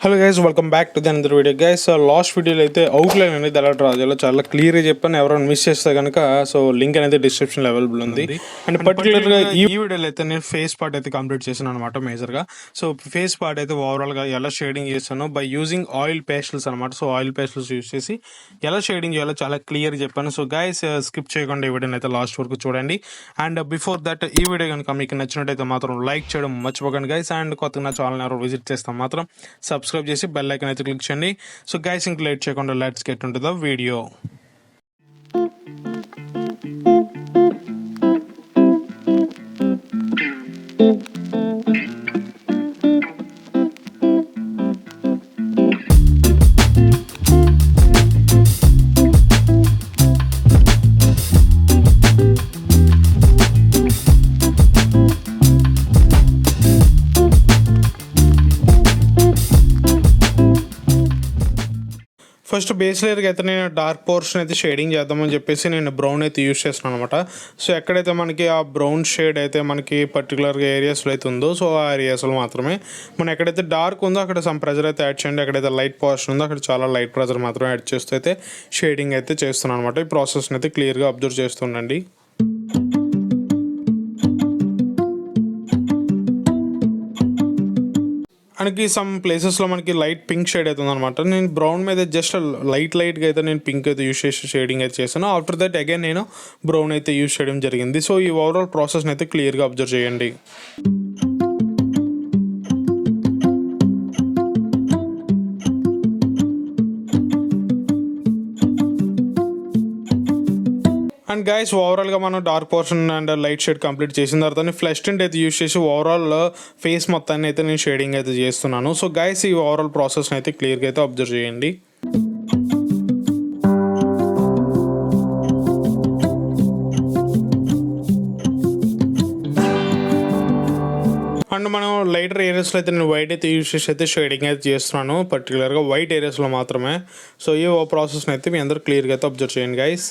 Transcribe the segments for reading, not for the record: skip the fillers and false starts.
Hello guys, welcome back to the another video guys. Last వీడియోలో అయితే outline అనేది ఎలా డ్రా చేయాలో చాలా క్లియర్గా చెప్పాను. ఎవరైనా మిస్ చేస్తే కనుక సో లింక్ అనేది డిస్క్రిప్షన్లో అవైలబుల్ ఉంది. అండ్ పర్టికులర్గా ఈ వీడియోలో అయితే నేను ఫేస్ పార్ట్ అయితే కంప్లీట్ చేశాను అనమాట మేజర్గా. సో ఫేస్ పార్ట్ అయితే ఓవరాల్గా ఎలా షేడింగ్ చేస్తానో బై యూజింగ్ ఆయిల్ పేస్టల్స్ అనమాట. సో ఆయిల్ పేస్టల్స్ యూజ్ చేసి ఎలా షేడింగ్ చేయాలో చాలా క్లియర్గా చెప్పాను. సో గైస్ స్కిప్ చేయకుండా ఈ వీడియోని అయితే లాస్ట్ వరకు చూడండి. అండ్ బిఫోర్ దట్ ఈ వీడియో కనుక మీకు నచ్చినట్టయితే మాత్రం లైక్ చేయడం మర్చిపోకండి గైస్. అండ్ కొత్తగా నా ఛానల్ ఎవరు విజిట్ చేస్తాం మాత్రం సబ్స్క్రైబ్ చేసి బెల్ ఐకాన్ అయితే క్లిక్ చేయండి. సో గైస్ ఇంక లేట్ చేయకుండా let's get into the video. First base లేయర్కి అయితే నేను డార్క్ పోర్షన్ అయితే షేడింగ్ చేద్దామని చెప్పేసి నేను బ్రౌన్ అయితే యూజ్ చేస్తున్నాను అనమాట. సో ఎక్కడైతే మనకి ఆ బ్రౌన్ షేడ్ అయితే మనకి పర్టికులర్గా ఏరియాస్లో అయితే ఉందో సో ఆ ఏరియాస్లో మాత్రమే మనం ఎక్కడైతే డార్క్ ఉందో అక్కడ సమ్ ప్రెజర్ అయితే యాడ్ చేయండి. ఎక్కడైతే లైట్ పోర్షన్ ఉందో అక్కడ చాలా లైట్ ప్రెజర్ మాత్రమే యాడ్ చేస్తూ అయితే షేడింగ్ అయితే చేస్తున్నాను అనమాట. ఈ ప్రాసెస్ని అయితే క్లియర్గా అబ్జర్వ్ చేస్తుండండి. మనకి సమ్ ప్లేసెస్లో మనకి లైట్ పింక్ షేడ్ అవుతుంది అనమాట. నేను బ్రౌన్ మీద జస్ట్ లైట్గా అయితే నేను పింక్ అయితే యూజ్ చేసి షేడింగ్ అయితే చేశాను. ఆఫ్టర్ దట్ అగైన్ నేను బ్రౌన్ అయితే యూజ్ చేయడం జరిగింది. సో ఈ ఓవరాల్ ప్రాసెస్ని అయితే క్లియర్గా అబ్జర్వ్ చేయండి. అండ్ గైస్ ఓవరాల్గా మనం dark portion and light shade complete చేసిన తర్వాత ఫ్లష్ టింట్ అయితే యూజ్ చేసి ఓవరాల్ ఫేస్ మొత్తాన్ని అయితే నేను షేడింగ్ అయితే చేస్తున్నాను. సో గైస్ ఈ ఓవరాల్ ప్రాసెస్ని అయితే క్లియర్గా అయితే అబ్జర్వ్ చేయండి. అండ్ మనం లైటర్ ఏరియాస్లో అయితే నేను వైట్ అయితే యూజ్ చేసి అయితే షేడింగ్ అయితే చేస్తున్నాను, పర్టికులర్గా వైట్ ఏరియాస్లో మాత్రమే. సో ఈ ప్రాసెస్ని అయితే మీ అందరూ క్లియర్గా అయితే అబ్జర్వ్ చేయండి గైస్.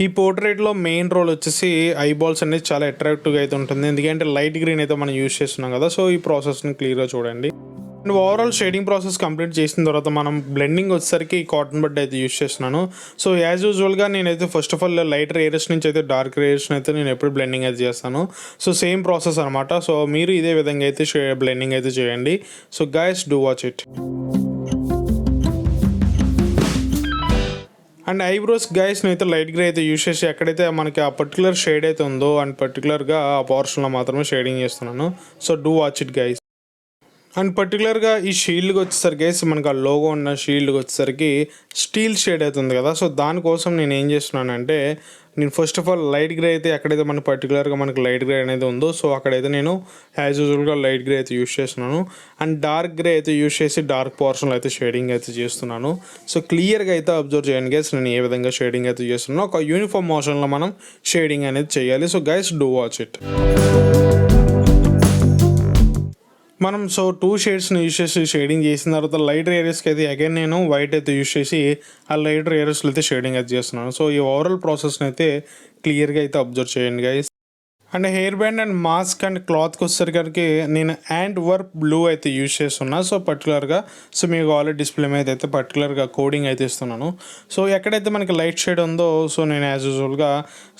ఈ పోర్ట్రేట్లో మెయిన్ రోల్ వచ్చేసి ఐబాల్స్ అనేది చాలా అట్రాక్టివ్గా అయితే ఉంటుంది, ఎందుకంటే లైట్ గ్రీన్ అయితే మనం యూజ్ చేస్తున్నాం కదా. సో ఈ ప్రాసెస్ని క్లియర్గా చూడండి. And overall shading process complete చేసిన తర్వాత మనం బ్లెండింగ్ వచ్చేసరికి కాటన్ బడ్ అయితే యూజ్ చేస్తున్నాను. సో యాజ్ యూజువల్గా నేనైతే first of all lighter areas నుంచి అయితే డార్క్ ఏరియాస్ అయితే నేను ఎప్పుడు బ్లెండింగ్ అయితే చేస్తాను. సో సేమ్ ప్రాసెస్ అనమాట. సో మీరు ఇదే విధంగా అయితే బ్లెండింగ్ అయితే చేయండి. So guys do watch it. And eyebrows guys అయితే లైట్ గ్రే అయితే యూజ్ చేసి ఎక్కడైతే మనకి ఆ పర్టికులర్ షేడ్ అయితే ఉందో అండ్ పర్టికులర్గా ఆ పోర్షన్లో మాత్రమే షేడింగ్ చేస్తున్నాను. So do watch it guys. And పర్టికులర్గా ఈ షీల్డ్కి వచ్చేసరికి గైస్ మనకు ఆ లోగో ఉన్న షీల్డ్కి వచ్చేసరికి స్టీల్ షేడ్ అవుతుంది కదా. సో దానికోసం నేను ఏం చేస్తున్నానంటే నేను first of all light grey అయితే ఎక్కడైతే మన పర్టికులర్గా మనకు లైట్ గ్రే అనేది ఉందో సో అక్కడైతే నేను యాజ్ యూజువల్గా లైట్ గ్రే అయితే యూజ్ చేస్తున్నాను. అండ్ డార్క్ గ్రే అయితే యూజ్ చేసి డార్క్ పోర్షన్లో అయితే షేడింగ్ అయితే చేస్తున్నాను. సో క్లియర్గా అయితే అబ్జర్వ్ చేయండి గైస్ నేను ఏ విధంగా షేడింగ్ అయితే చేస్తున్నాను. ఒక యూనిఫామ్ మోషన్లో మనం షేడింగ్ అనేది చేయాలి. So guys do watch it. మనం సో 2 షేడ్స్ని యూజ్ చేసి షేడింగ్ చేసిన తర్వాత లైటర్ ఏరియాస్కి అయితే అగైన్ నేను వైట్ అయితే యూజ్ చేసి ఆ లైటర్ ఏరియాస్లో అయితే షేడింగ్ అయితే చేస్తున్నాను. సో ఈ ఓవరాల్ ప్రాసెస్ని అయితే క్లియర్గా అయితే అబ్జర్వ్ చేయండి guys. And hair band and mask and క్లాత్కి వచ్చేసరికి నేను యాండ్ వర్క్ బ్లూ అయితే యూజ్ చేస్తున్నా. సో పర్టికులర్గా సో మీకు ఆల్రెడీ డిస్ప్లే మీద అయితే పర్టికులర్గా కోడింగ్ అయితే ఇస్తున్నాను. సో ఎక్కడైతే మనకి లైట్ షేడ్ ఉందో సో నేను యాజ్ యూజువల్గా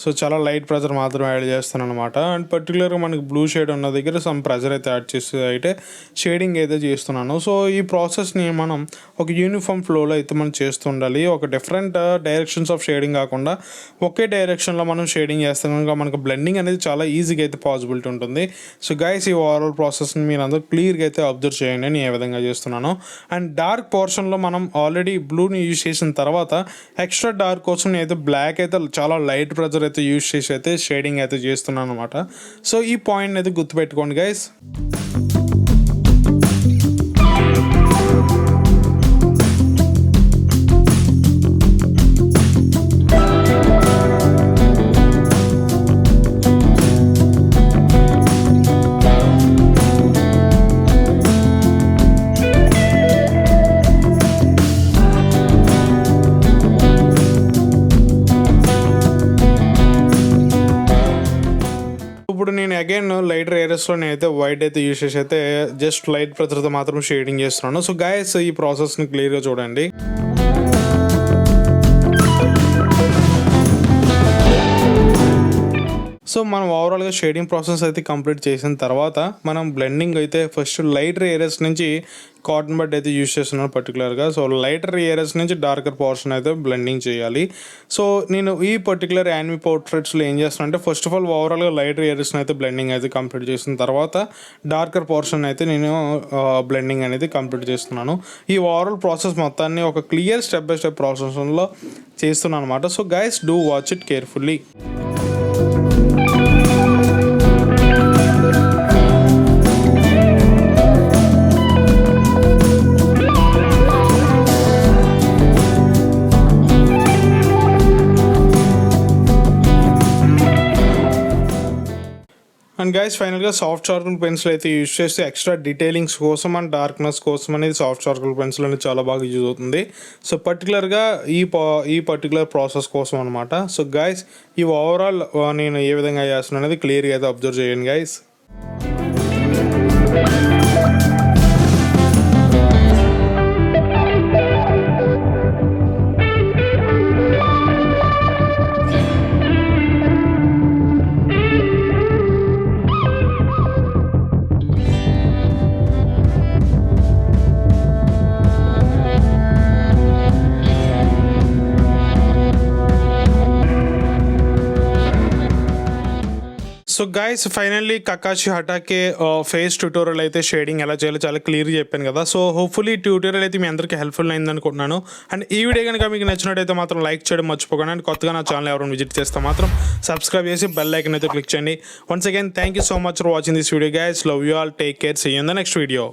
సో చాలా లైట్ ప్రెజర్ మాత్రం యాడ్ చేస్తాను అనమాట. అండ్ పర్టికులర్గా మనకి బ్లూ షేడ్ ఉన్న దగ్గర సమ్ ప్రెజర్ అయితే యాడ్ చేసి అయితే షేడింగ్ అయితే చేస్తున్నాను. సో ఈ ప్రాసెస్ని మనం ఒక యూనిఫామ్ ఫ్లోలో అయితే మనం చేస్తూ ఉండాలి. ఒక డిఫరెంట్ డైరెక్షన్స్ ఆఫ్ షేడింగ్ కాకుండా ఒకే డైరెక్షన్లో మనం షేడింగ్ చేస్తాం కనుక మనకు బ్లెండింగ్ అనేది చాలా ఈజీగా అయితే పాసిబిలిటీ ఉంటుంది. సో గైస్ ఈ ఓవరాల్ ప్రాసెస్ని మీరు అందరూ క్లియర్గా అయితే అబ్జర్వ్ చేయండి నేను ఏ విధంగా చేస్తున్నాను. అండ్ డార్క్ పోర్షన్లో మనం ఆల్రెడీ బ్లూని యూజ్ చేసిన తర్వాత ఎక్స్ట్రా డార్క్ కోసం నేను అయితే బ్లాక్ అయితే చాలా లైట్ ప్రెజర్ అయితే యూజ్ చేసి అయితే షేడింగ్ అయితే చేస్తున్నాను అనమాట. సో ఈ పాయింట్ అయితే గుర్తుపెట్టుకోండి గైస్. అగైన్ లైటర్ ఏరియాస్లో నేనైతే వైట్ అయితే యూస్ చేసి అయితే జస్ట్ లైట్ ప్రతితో మాత్రం షేడింగ్ చేస్తున్నాను. సో గైస్ ఈ ప్రాసెస్ని క్లియర్గా చూడండి. సో మనం ఓవరాల్గా షేడింగ్ ప్రాసెస్ అయితే కంప్లీట్ చేసిన తర్వాత మనం బ్లెండింగ్ అయితే ఫస్ట్ లైటర్ ఏరియాస్ నుంచి కాటన్ బడ్ అయితే యూస్ చేస్తున్నాను పర్టికులర్గా. సో లైటర్ ఏరియాస్ నుంచి డార్కర్ పోర్షన్ అయితే బ్లెండింగ్ చేయాలి. సో నేను ఈ పర్టికులర్ యానిమీ పోర్ట్రేట్స్లో ఏం చేస్తున్నాను అంటే ఫస్ట్ ఆఫ్ ఆల్ ఓవరాల్గా లైటర్ ఏరియాస్ని అయితే బ్లెండింగ్ అయితే కంప్లీట్ చేసిన తర్వాత డార్కర్ పోర్షన్ అయితే నేను బ్లెండింగ్ అనేది కంప్లీట్ చేస్తున్నాను. ఈ ఓవరాల్ ప్రాసెస్ మొత్తాన్ని ఒక క్లియర్ స్టెప్ బై స్టెప్ ప్రాసెస్లో చేస్తున్నాను అనమాట. So guys do watch it carefully. And guys ఫైనల్గా సాఫ్ట్ చార్కోల్ పెన్సిల్ అయితే యూజ్ చేస్తే ఎక్స్ట్రా డీటెయిలింగ్స్ కోసం అండ్ డార్క్నెస్ కోసం అనేది సాఫ్ట్ చార్కోల్ పెన్సిల్ అనేది చాలా బాగా యూజ్ అవుతుంది. సో పర్టికులర్గా ఈ పర్టికులర్ ప్రాసెస్ కోసం అనమాట. సో గైస్ ఈ ఓవరాల్ నేను ఏ విధంగా చేస్తున్నాను అనేది క్లియర్గా అయితే అబ్జర్వ్ చేయండి guys. So guys finally Kakashi Hatake face tutorial అయితే షేడింగ్ ఎలా చేయాలో చాలా క్లియర్గా చెప్పాను కదా. సో హోప్ఫుల్లీ ట్యూటోరియల్ అయితే మీ అందరికీ హెల్ప్ఫుల్ అయింది అనుకుంటున్నాను. అండ్ ఈ వీడియో కనుక మీకు నచ్చినట్టయితే మాత్రం లైక్ చేయడం మర్చిపోకండి. అండ్ కొత్తగా నా ఛానల్ ఎవరైనా విజిట్ చేస్తే మాత్రం సబ్స్క్రైబ్ చేసి బెల్ ఐకాన్ అయితే క్లిక్ చేయండి. Once again thank you so much for watching this video guys. Love you all, take care, see you in the next video.